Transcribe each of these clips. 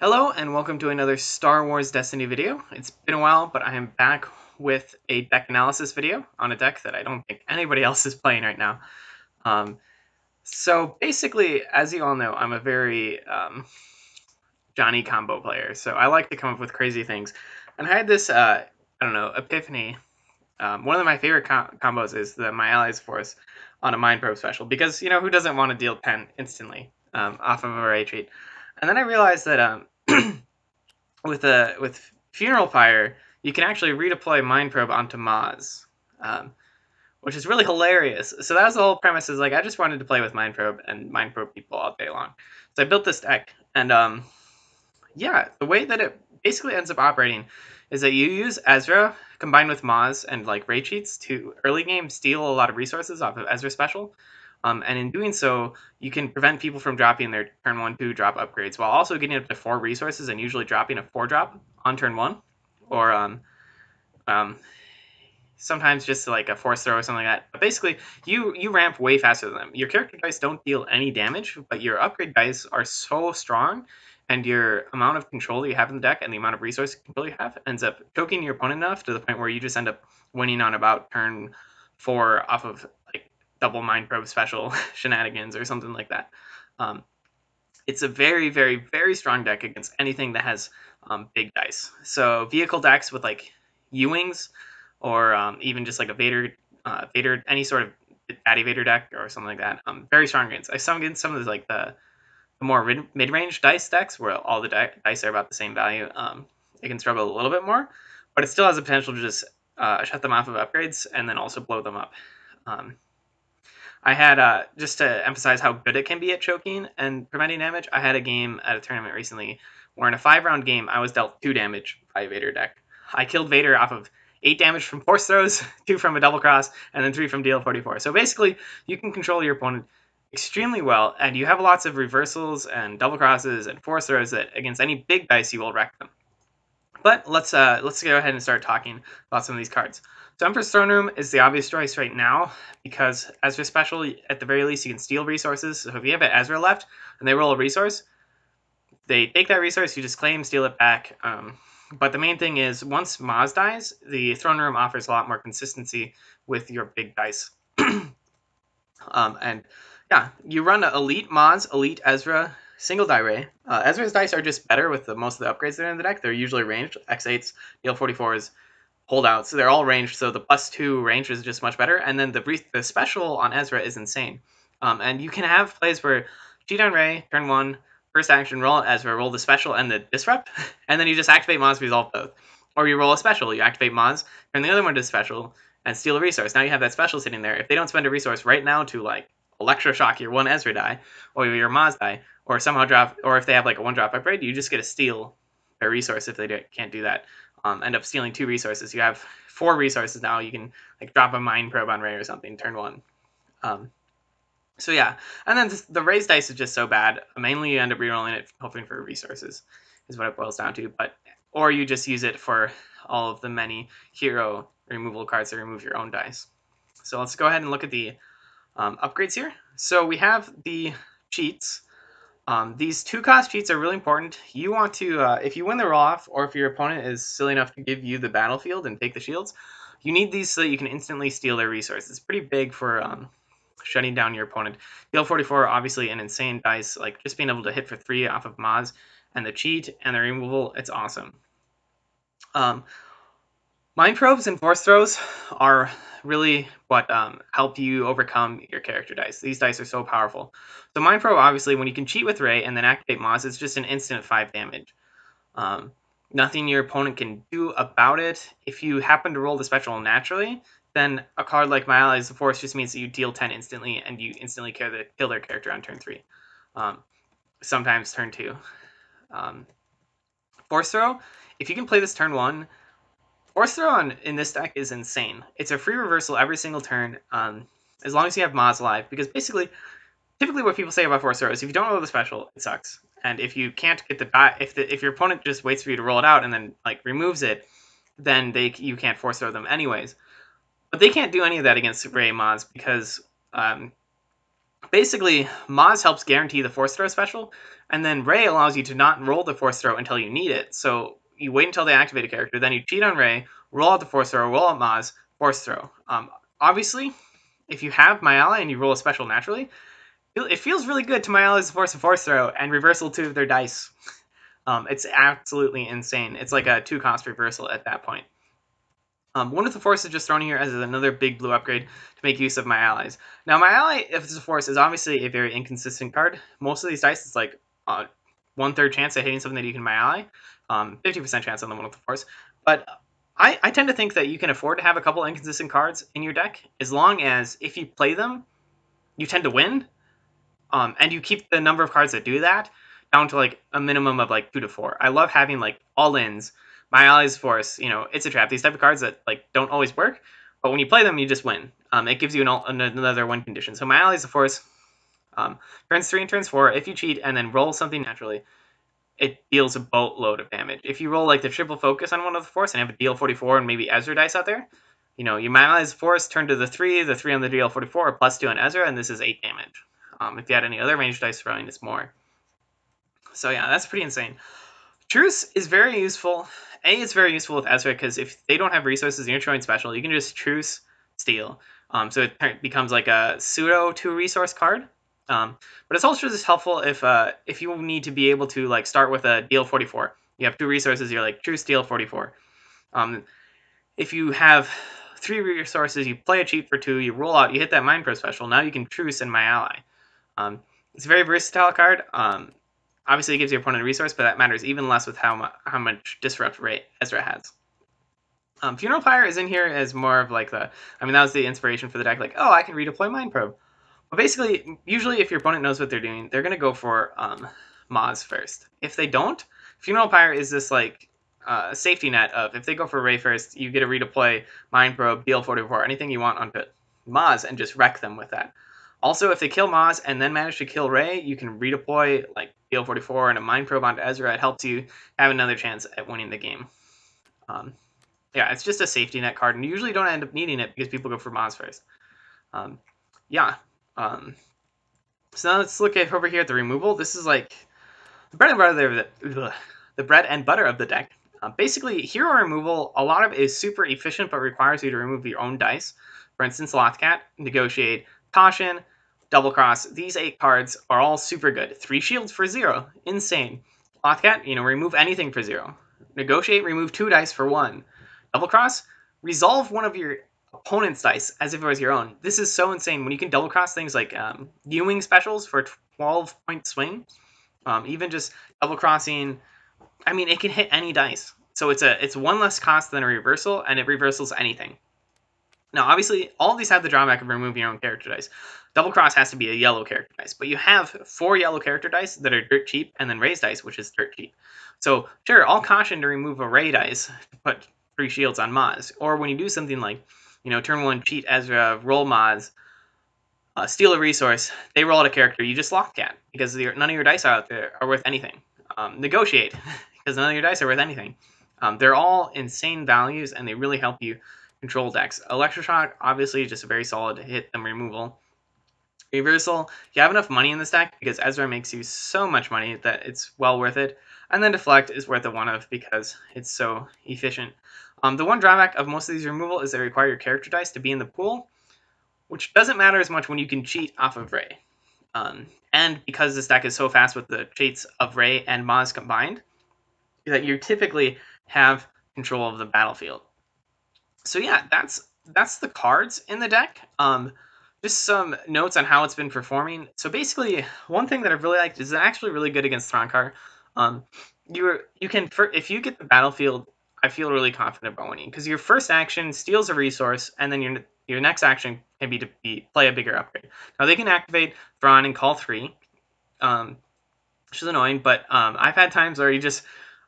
Hello and welcome to another Star Wars Destiny video. It's been a while, but I am back with a deck analysis video on a deck that I don't think anybody else is playing right now. So basically, as you all know, I'm a very Johnny combo player, so I like to come up with crazy things. And I had this, I don't know, epiphany. One of my favorite combos is the My Allies Force on a Mind Probe special, because, who doesn't want to deal 10 instantly off of a Ray treat? And then I realized that with Funeral Pyre, you can actually redeploy Mind Probe onto Maz, um, which is really hilarious. So that was the whole premise. Is like I just wanted to play with Mind Probe and Mind Probe people all day long. So I built this deck, and yeah, the way that it basically ends up operating is that you use eEzra combined with Maz and like Ray cheats to early game steal a lot of resources off of eEzra special. And in doing so, you can prevent people from dropping their turn 1-2 drop upgrades while also getting up to 4 resources and usually dropping a 4 drop on turn 1. Or um, sometimes just like a force throw or something like that. But basically, you ramp way faster than them. Your character dice don't deal any damage, but your upgrade dice are so strong, and your amount of control that you have in the deck and the amount of resource control you have ends up choking your opponent enough to the point where you just end up winning on about turn 4 off of like double mind probe special shenanigans or something like that. Um, it's a very, very, very strong deck against anything that has big dice. So vehicle decks with like U-wings, or even just like a Vader, any sort of Daddy Vader deck or something like that. Very strong against. I some against some of the like the more mid-range dice decks where all the dice are about the same value. It can struggle a little bit more, but it still has the potential to just shut them off of upgrades and then also blow them up. Um, I had just to emphasize how good it can be at choking and preventing damage. I had a game at a tournament recently where in a 5-round game I was dealt 2 damage by a Vader deck. I killed Vader off of 8 damage from force throws, 2 from a double cross, and then 3 from DL44. So basically, you can control your opponent extremely well, and you have lots of reversals and double crosses and force throws that against any big dice you will wreck them. But let's go ahead and start talking about some of these cards. So Emperor's Throne Room is the obvious choice right now because Ezra special, at the very least, you can steal resources. So if you have an Ezra left and they roll a resource, they take that resource, you just claim, steal it back. But the main thing is once Maz dies, the Throne Room offers a lot more consistency with your big dice. And yeah, you run Elite Maz, Elite Ezra, single die Ray. Ezra's dice are just better with most of the upgrades that are in the deck. They're usually ranged, X8s, DL44s, holdouts. So they're all ranged, so the +2 range is just much better. And then the special on Ezra is insane. And you can have plays where cheat on Ray, turn 1, first action, roll Ezra, roll the special and the disrupt, and then you just activate Maz, resolve both. Or you roll a special, you activate Maz, turn the other one to special, and steal a resource. Now you have that special sitting there. If they don't spend a resource right now to like electroshock your one Ezra die, or your Maz die, or somehow drop, or if they have like a 1-drop upgrade, you just get to steal their resource if they can't do that. End up stealing 2 resources. You have 4 resources now. You can like drop a mind probe on Ray or something, turn 1. So yeah, and then the raised dice is just so bad. Mainly, you end up rerolling it, hoping for resources, is what it boils down to. Or you just use it for all of the many hero removal cards to remove your own dice. So let's go ahead and look at the upgrades here. So we have the cheats. These 2-cost cheats are really important. You want to, if you win the roll-off, or if your opponent is silly enough to give you the battlefield and take the shields, you need these so that you can instantly steal their resources. It's pretty big for shutting down your opponent. DL44, obviously an insane dice. Like just being able to hit for 3 off of Maz and the cheat and the removal, it's awesome. Mind probes and force throws are really what help you overcome your character dice. These dice are so powerful. So mind probe, obviously, when you can cheat with Ray and then activate Maz, it's just an instant 5 damage. Um, Nothing your opponent can do about it. If you happen to roll the special naturally, then a card like My Allies of Force just means that you deal 10 instantly and you instantly kill their character on turn 3. Sometimes turn 2. Force throw, if you can play this turn 1, Force throw in this deck is insane. It's a free reversal every single turn, as long as you have Maz alive. Because basically, typically what people say about force throw is if you don't roll the special, it sucks. And if you can't get the die, if your opponent just waits for you to roll it out and then like removes it, then you can't force throw them anyways. But they can't do any of that against Ray Maz because Basically, Maz helps guarantee the Force Throw special, and then Ray allows you to not roll the Force Throw until you need it. So you wait until they activate a character, then you cheat on Ray, roll out the Force Throw, roll out Maz, Force Throw. Obviously, if you have my ally and you roll a special naturally, it feels really good to my allies to force a Force Throw and reversal 2 of their dice. It's absolutely insane. It's like a 2-cost reversal at that point. One of the forces just thrown here as another big blue upgrade to make use of my allies. Now, my ally, if it's a force, is obviously a very inconsistent card. Most of these dice, it's like 1/3 chance of hitting something that you can my ally, 50% chance on the one with the force. But I tend to think that you can afford to have a couple inconsistent cards in your deck, as long as if you play them, you tend to win. And you keep the number of cards that do that down to like a minimum of like 2 to 4. I love having like all-ins, my allies force, it's a trap. These type of cards that like don't always work, but when you play them, you just win. It gives you another win condition. So my allies force, turns 3 and turns 4. If you cheat and then roll something naturally, it deals a boatload of damage. If you roll like the triple focus on one of the force and have a DL44 and maybe eEzra dice out there, you manalize force, turn to the 3 on the DL44 are +2 on eEzra, and this is 8 damage. If you had any other ranged dice throwing, it's more. So yeah, that's pretty insane. Truce is very useful. It's very useful with eEzra because if they don't have resources and you're throwing special, you can just Truce steal. So it becomes like a pseudo 2-resource card. But it's also just helpful if you need to be able to like start with a DL44. You have 2 resources, you're like Truce DL44. If you have 3 resources, you play a cheat for 2, you roll out, you hit that Mind Pro special. Now you can Truce in my ally. It's a very versatile card. Obviously, it gives your opponent a resource, but that matters even less with how much disrupt rate eEzra has. Funeral Pyre is in here as more of like that was the inspiration for the deck. Like, oh, I can redeploy Mind Probe. But basically, usually if your opponent knows what they're doing, they're going to go for Maz first. If they don't, Funeral Pyre is this like safety net of if they go for Ray first, you get to redeploy Mind Probe, DL44, anything you want onto Maz and just wreck them with that. Also, if they kill Maz and then manage to kill Ray, you can redeploy like DL44 and a Mind Probe onto eEzra. It helps you have another chance at winning the game. Yeah, it's just a safety net card, and you usually don't end up needing it because people go for Maz first. Yeah. So now let's look at over here at the removal. This is like the bread and butter of the deck. Basically, hero removal, a lot of it is super efficient, but requires you to remove your own dice. For instance, Lothcat, Negotiate, Caution, Double Cross. These 8 cards are all super good. 3 shields for 0. Insane. Lothcat, remove anything for 0. Negotiate, remove 2 dice for 1. Double Cross, resolve one of your opponent's dice as if it was your own. This is so insane. When you can double cross things like Ewing specials for 12-point swing, even just double crossing, it can hit any dice. So it's 1 less cost than a reversal, and it reversals anything. Now, obviously, all of these have the drawback of removing your own character dice. Double cross has to be a yellow character dice, but you have 4 yellow character dice that are dirt cheap, and then Ray's dice, which is dirt cheap. So sure, I'll caution to remove a Ray dice, put 3 shields on Maz, or when you do something like, turn 1 cheat eEzra, roll Maz, steal a resource, they roll out a character, you just Lothcat, because none of your dice out there are worth anything. Negotiate, because none of your dice are worth anything. They're all insane values, and they really help you control decks. Electroshock, obviously, just a very solid hit and removal. Reversal, you have enough money in this deck, because eEzra makes you so much money that it's well worth it. And then Deflect is worth a 1 of, because it's so efficient. The one drawback of most of these removal is they require your character dice to be in the pool, which doesn't matter as much when you can cheat off of Ray. And because this deck is so fast with the cheats of Ray and Maz combined, that you typically have control of the battlefield. So yeah, that's the cards in the deck. Just some notes on how it's been performing. So basically, one thing that I've really liked is it's actually really good against Thronkar. You can if you get the battlefield, I feel really confident about winning because your first action steals a resource, and then your next action can be to play a bigger upgrade. Now they can activate Thrawn and call 3, which is annoying, but I've had times where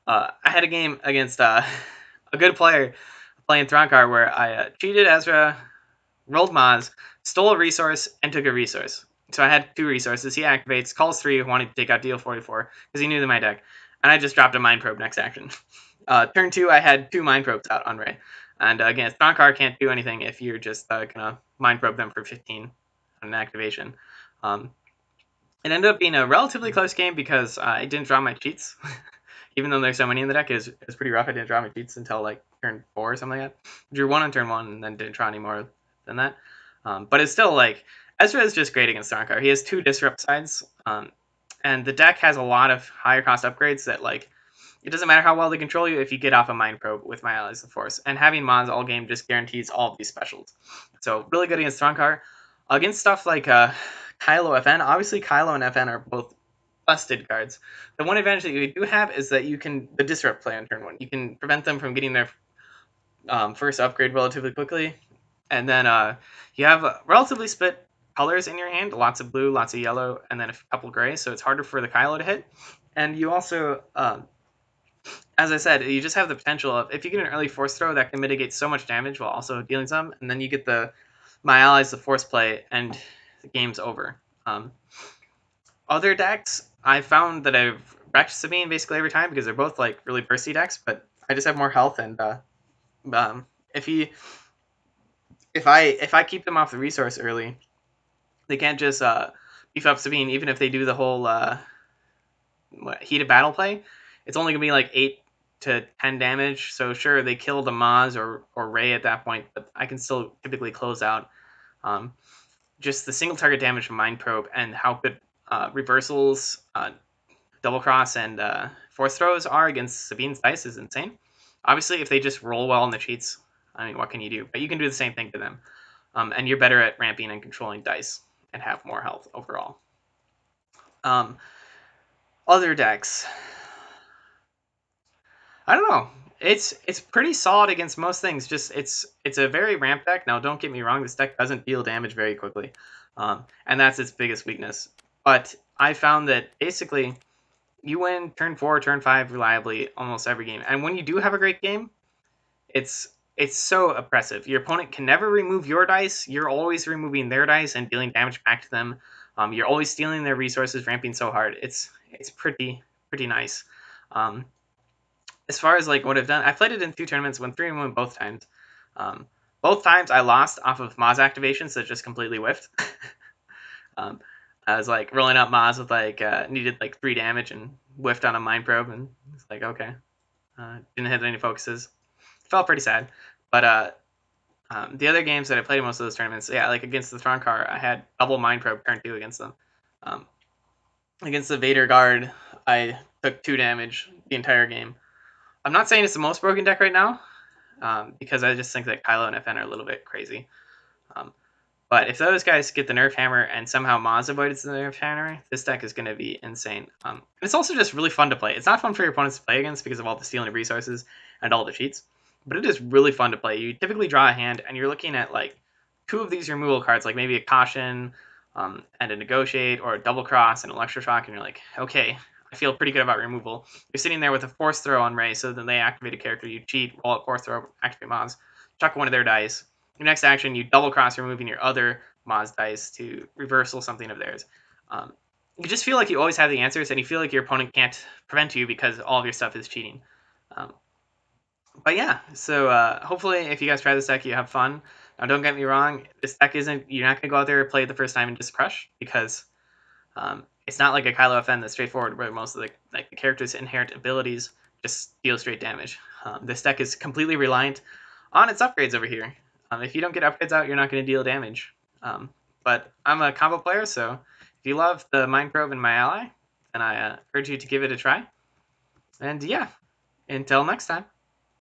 I had a game against a good player playing Thronkar where I cheated eEzra, rolled Maz, stole a resource, and took a resource. So I had 2 resources. He activates, calls 3, wanting to take out DL44 because he knew that my deck, and I just dropped a Mind Probe next action. Turn 2, I had 2 Mind Probes out on Ray. And again, Thronkar can't do anything if you're just gonna Mind Probe them for 15 on an activation. It ended up being a relatively close game because I didn't draw my cheats. Even though there's so many in the deck, it was pretty rough. I didn't draw my cheats until like turn 4 or something like that. Drew 1 on turn 1 and then didn't draw any more than that. But it's still like, eEzra is just great against Starkar. He has 2 disrupt sides, and the deck has a lot of higher cost upgrades that like, it doesn't matter how well they control you if you get off a Mind Probe with My Allies of Force. And having Mons all game just guarantees all of these specials. So really good against Starkar. Against stuff like Kylo FN, obviously Kylo and FN are both busted cards. The one advantage that you do have is that you can the disrupt play on turn 1. You can prevent them from getting their first upgrade relatively quickly, and then you have relatively split colors in your hand, lots of blue, lots of yellow, and then a couple gray, so it's harder for the Kylo to hit. And you also, as I said, you just have the potential of, if you get an early force throw, that can mitigate so much damage while also dealing some, and then you get My Allies the force play, and the game's over. Other decks, I found that I've wrecked Sabine basically every time because they're both like really bursty decks, but I just have more health, and if he if I keep them off the resource early, they can't just beef up Sabine. Even if they do the whole heated battle play, it's only gonna be like 8 to 10 damage. So sure, they kill the Maz or Ray at that point, but I can still typically close out. Just the single target damage from Mind Probe and how good reversals, double cross, and force throws are against Sabine's dice is insane. Obviously, if they just roll well in the cheats, I mean, what can you do? But you can do the same thing to them. And you're better at ramping and controlling dice and have more health overall. Um, Other decks, I don't know. It's pretty solid against most things. Just it's a very ramp deck. Now, don't get me wrong. This deck doesn't deal damage very quickly, and that's its biggest weakness. But I found that basically you win turn 4, turn 5 reliably almost every game. And when you do have a great game, it's it's so oppressive. Your opponent can never remove your dice. You're always removing their dice and dealing damage back to them. You're always stealing their resources, ramping so hard. It's pretty nice. Um, as far as like what I've done, I played it in 2 tournaments, won 3-1 both times. Um, both times I lost off of Maz activations that just completely whiffed. um, I was like rolling up Maz with like needed like 3 damage and whiffed on a Mind Probe, and it's like okay, didn't hit any focuses. Felt pretty sad, but the other games that I played in most of those tournaments, yeah, like against the Thronkar, I had double Mind Probe turn 2 against them. Um, Against the Vader Guard, I took 2 damage the entire game. I'm not saying it's the most broken deck right now, because I just think that Kylo and FN are a little bit crazy. Um, but if those guys get the Nerf Hammer and somehow Maz avoids the Nerf Hammer, this deck is going to be insane. And it's also just really fun to play. It's not fun for your opponents to play against because of all the stealing of resources and all the cheats, but it is really fun to play. You typically draw a hand, and you're looking at like 2 of these removal cards, like maybe a Caution, and a Negotiate, or a Double Cross and Electroshock, and you're like, okay, I feel pretty good about removal. You're sitting there with a Force Throw on Ray, so then they activate a character, you cheat, roll out Force Throw, activate Maz, chuck one of their dice. Your next action, you double cross, removing your other Maz dice to reversal something of theirs. You just feel like you always have the answers, and you feel like your opponent can't prevent you because all of your stuff is cheating. Um, but yeah, so hopefully if you guys try this deck, you have fun. Now, don't get me wrong, this deck isn't, you're not going to go out there and play it the first time and just crush, because it's not like a Kylo FN that's straightforward, where most of the character's inherent abilities just deal straight damage. This deck is completely reliant on its upgrades over here. If you don't get upgrades out, you're not going to deal damage. But I'm a combo player, so if you love the Mind Probe and My Ally, then I urge you to give it a try. And yeah, until next time.